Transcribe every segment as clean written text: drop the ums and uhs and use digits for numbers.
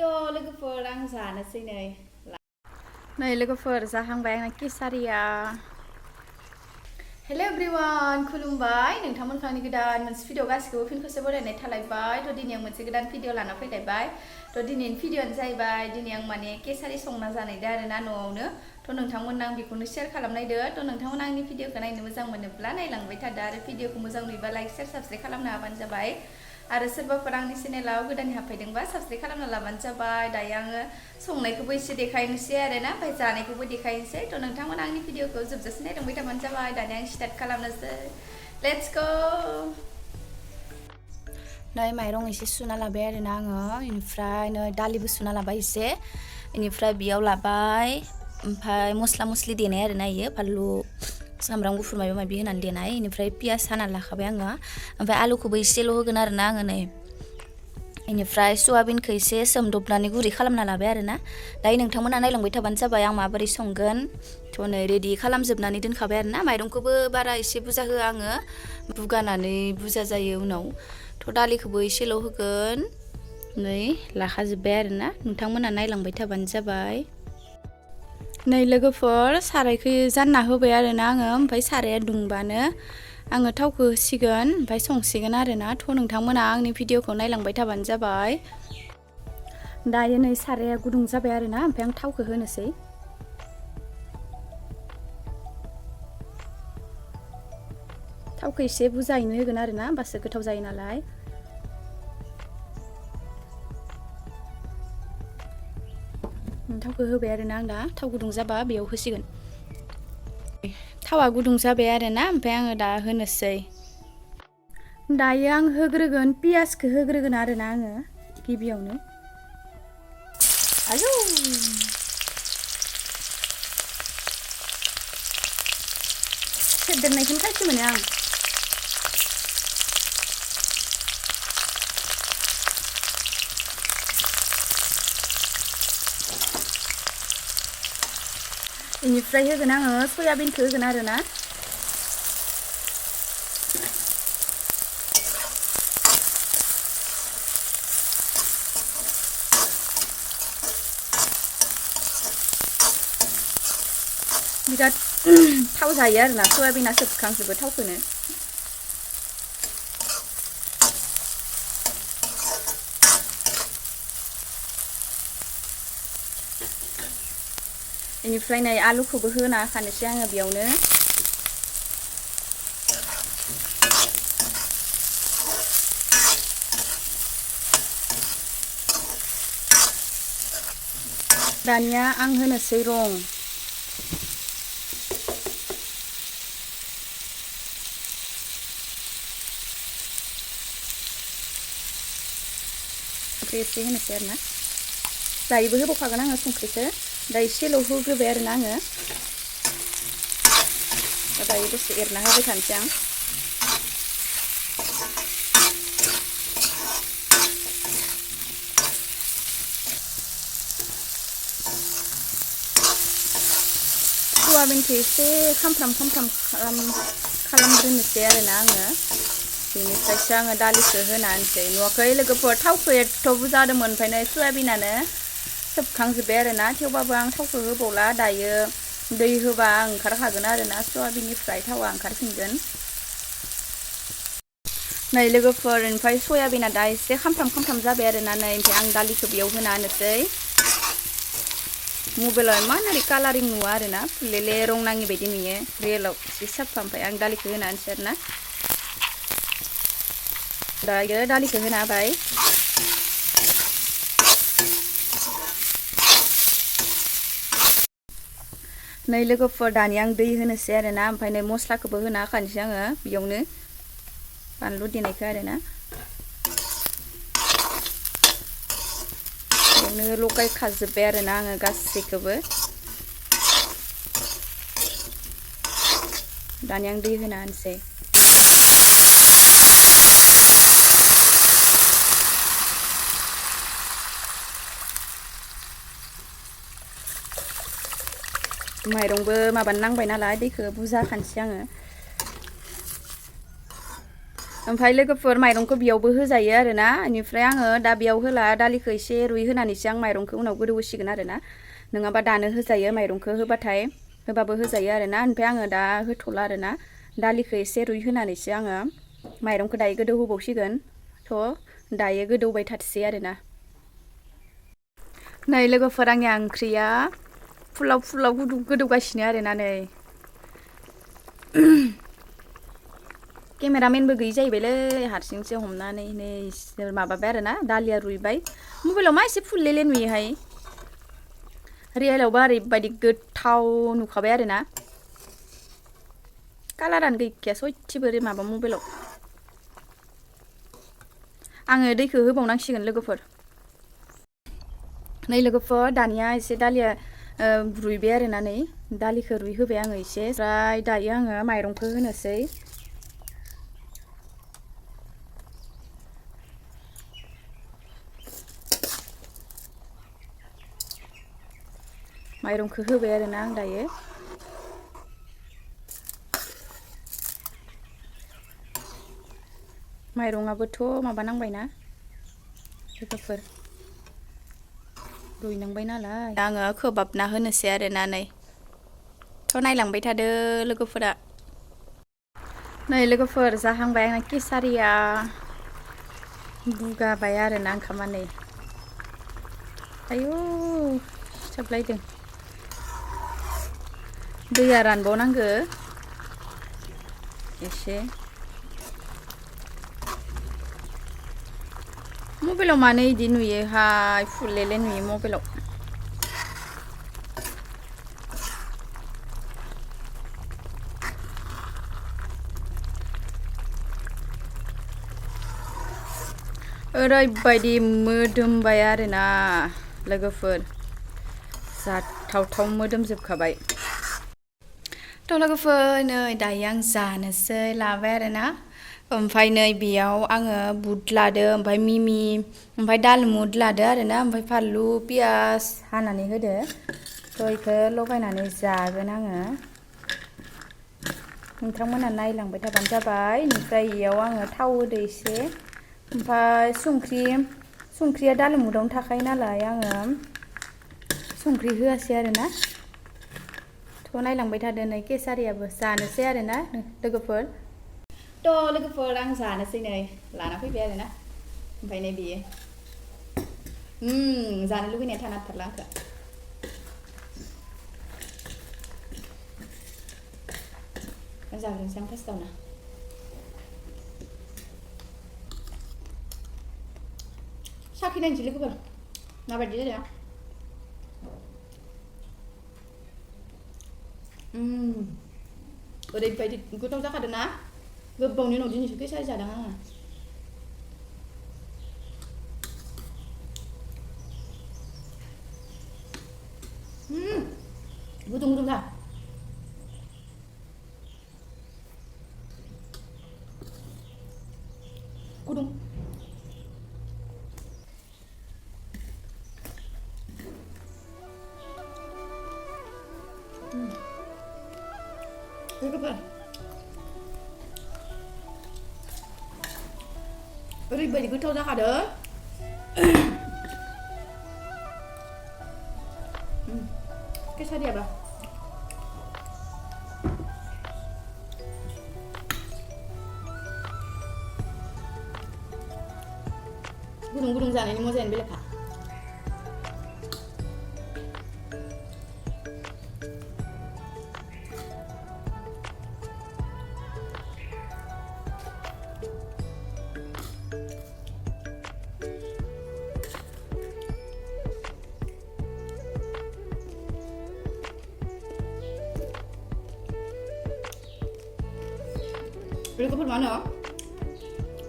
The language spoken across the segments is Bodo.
लोगोफोर आं जानोसै नै लोगोफोर जाहांबाय आंना केसारिया। हेलो एवरीवन खुलुमबाय नोंथांमोनखौ आंनि गोदान मोनसे भिडिअ गासिखौबो फिन खेबसे बरायनाय थालायबाय। दिनै आं मोनसे गोदान भिडिअ लाना फैलायबाय। दिनैनि भिडिअआनो जाहैबाय दिनै आं माने केसारि संना जानायदो आरोना न'आवनो। नोंथांमोननो आं बेखौनो शेयार खालामनायदो। नोंथांमोना आंनि भिडिअखौ नायनो मोजां मोनोब्ला नायलांबाय थादो आरो भिडिअखौ मोजां नुयोबा लाइक शेयार साबस्क्राइब खालामनो हाबानो जाबाय। आरो सोरबाफोर आंनि चेनेलाव गोदानै हाबफैदोंबा साबस्क्राइब खालामना लाबानो जाबाय। दायो आङो संनायखौबो एसे देखायनोसै आरोना ओमफ्राय जानायखौबो देखायनोसै। नोंथांमोना आंनि भिडिअखौ जोबजासे नायलांबाय थाबानो जाबाय। दानिया आं स्टार्ट खालामनोसै। Let's go. नै माइरं एसे सुना लाबाय आरोना आङो। इनिफ्राय नै दालिबो सुना लाबाय एसे। इनिफ्राय बेयाव लाबाय ओमफ्राय मस्ला मस्लि देनाय आरोना इयो फानलु सामब्राम गुफुर माबा माबि होनानै देनाय। इनिफ्राय पियास हाना लाखाबाय आङो। ओमफ्राय आलुखौबो एसेल' होगोन आरोना आङो नै। इनिफ्राय सयाबिनखौ एसे सोमदबनानै गुरै खालामना लाबाय आरोना। दायो नोंथांमोना नायलांबाय थाबानो जाबाय आं माबोरै संगोन। नै रेडि खालामजोबनानै दोनखाबाय आरोना। माइरंखौबो बारा एसे बुरजा होआ आङो बुगानानै बुरजा जायो उनाव। दालिखौबो एसेल' होगोन। नै लाखाजोब्बाय आरोना। नोंथांमोना नायलांबाय थाबानो जाबाय। नै लोगोफोर सारायखौ जानना होबाय आरोना आङो। ओमफ्राय साराया दुंबानो आङो थावखौ होसिगोन ओमफ्राय संसिगोन आरोना। नोंथांमोना आंनि भिडिअखौ नायलांबाय थाबानो जाबाय। दायो नै साराया गुदुं जाबाय आरोना। ओमफ्राय आं थावखौ होनोसै। थावखौ एसे बुरजायैनो होगोन आरोना होमबासो गोथाव जायो नालाय। थावखौ होबाय आरोना आं दा। थाव गुदुं जाबा बेयाव होसिगोन। थावा गुदुं जाबाय आरोना। ओमफ्राय आङो दा होनोसै। दायो आं होग्रोगोन पियासखौ होग्रोगोन आरोना आङो गिबियावनो। आयौ सेरदेरनायखौनो खायसो मोनो आं। इनिफ्राय होगोन आङो सयाबिनखौ होगोन आरोना। बिराद थाव जायो आरोना सयाबिना सोबखांजोबो थावखौनो। इनिफ्राय नै आलुखौबो होना होखानोसै आङो बेयावनो। दानिया आं होनोसै रं। संख्रि एसे होनोसै आरोना। दायोबो होबावखागोन आङो संख्रिखौ। दा एसेल' होग्रोबाय आरोना आङो। दायो दसे एरना होबाय थानोसै आं। सयाबिनखौ एसे खामफ्राम खालामग्रोनोसै आरोना आङो। बेनिफ्रायसो आङो दालिखौ होना होनोसै। नुवाखै लोगोफोर थावखौ एथ' बुरजा होदोंमोन ओमफ्राय सयाबिनानो सोबखांजोब्बाय आरोना। थेवबाबो आं थावखौ होबावला। दायो दै होबा ओंखारखागोन आरोना सयाबिननिफ्राय थावा ओंखारफिनगोन। नै लोगोफोर ओमफ्राय सयाबिना दा एसे खामफ्राम जाबाय आरोना। नै ओमफ्राय आं दालिखौ बेयाव होना होनोसै। मबाइलाव इमान ओरै कालारिं नुवा आरोना फुलेले रं नाङि बायदि नुयो। रियेलाव एसे साफा। ओमफ्राय आं दालिखौ होना होनोसै आरोना। दायो दालिखौ होना होबाय। नै लोगोफोर दानिया आं दै होनोसै आरोना। ओमफ्राय नै मस्लाखौबो होना होखानोसै आङो बेयावनो बानलु देनायखौ आरोना। बेयावनो लगायखाजोब्बाय आरोना आङो गासैखौबो। दानिया आं दै होना होनोसै। माइरंबो माबानो नांबाय नालाय दैखौ बुरजा होखानोसै आङो। ओमफ्राय लोगोफोर माइरंखौ बेयावबो होजायो आरोना बेनिफ्राय आङो दा बेयाव होला दालिखौ एसे रुइहोनानैसो आं माइरंखौ उनाव गोदौ होसिगोन आरोना नङाबा दानो होजायो माइरंखौ होबाबो होजायो आरोना ओमफ्राय आङो दा होथ'ला आरोना दालिखौ एसे रुइहोनानैसो आङो माइरंखौ दायो गोदौ होबावसिगोन थ' दायो गोदौबाय थाथोंसै आरोना नै लोगोफोर आंनि ओंख्रिया फुलाव गोदौगासिनो आरोना नै केमेरामेनबो गैयि जाहैबायलै हारसिंसो हमनानै नै माबाबाय आरोना दालिया रुइबाय मबाइलाव मा एसे फुललेले नुयोहाय रियेलावबा ओरैबायदि गोथाव नुखाबाय आरोना कालारानो गैखाया सयथिबो माबा मबाइलाव आङो दैखौ होबावनांसिगोन लोगोफोर नै लोगोफोर दानिया एसे दालिया रुइबाय आरोना नै दालिखौ रुइहोबाय आङो एसे ओमफ्राय दायो आङो माइरंखौ होनोसै माइरंखौ होबाय आरोना आं दायो माइरंआबोथ' माबा नांबायना लोगोफोर रुइनांबाय नालाय आङो खोबहाबना होनोसै आरोना नै थ' नायलांबाय थादो लोगोफोरा नै लोगोफोर जाहांबाय आंना केसारिया बुगाबाय आरोना ओंखामा नै आयौ सिथाबलायदों दैया रानबावनांगो एसे मबाइलाव मानो इदि नुयोहाय फुललेले नुयो मबाइलाव ओरैबायदि मोदोमबाय आरोना लोगोफोर जाथावथाव मोदोमजोबखाबाय थ' लोगोफोर नै दायो आं जानोसै लाबाय आरोना ओमफ्राय नै बेयाव आङो बुट लादो ओमफ्राय मिमि ओमफ्राय दालमुद लादो आरोना ओमफ्राय फानलु पियास हानानै होदो थ' बेखौ लगायनानै जागोन आङो नोंथांमोना नायलांबाय थाबानो जाबाय ओमफ्राय बेयाव आङो थाव होदो एसे ओमफ्राय संख्रिया दालमुदावनो थाखायो नालाय आङो संख्रि होआसै आरोना थ' नायलांबाय थादो नै केसारियाबो जानोसै आरोना लोगोफोर थ' लोगोफोर आं जानोसै नै लाना फैबाय आरोना ओमफ्राय नै बेयो जानो लुगैनाया थानो हाथारला आंखो जाग्रोनोसै आं फार्स्टआवनो साखिनायनोसै लोगोफोर माबायदि जादों ओरैबायदि गोथाव जाखादों ना गोबावनि उनाव दिनैसो केसारि जादों आङो गुदुं गुदुंखा गुदुं लोगोफोर ओरैबायदि गोथाव जाखादों केसारियाबा गुदुं गुदुं जानायनि मजायानो बेलेगखा लोगोफोर मा होनो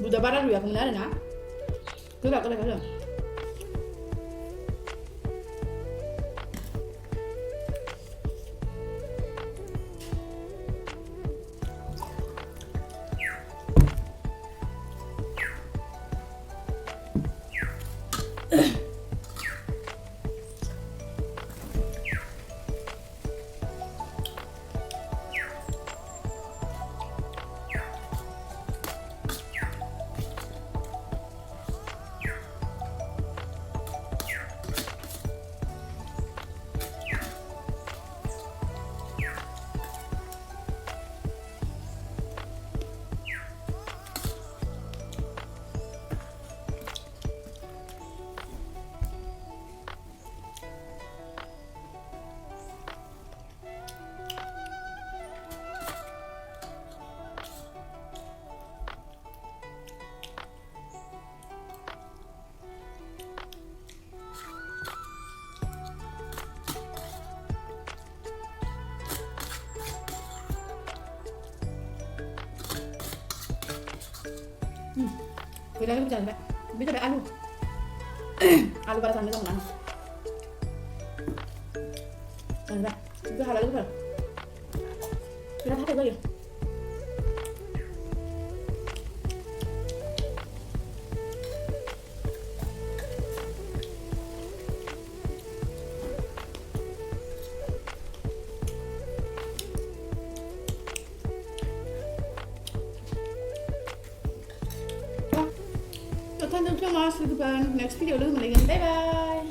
बुदा बारा रुयाखैमोन आरोना गोरा Kita bisa sampai. Bisa ada alu. Alu pada sana sama. Sampai. Itu halal juga. Kita apa lagi? Thân thương cho mà, next video nữa mình lại gần. Bye bye.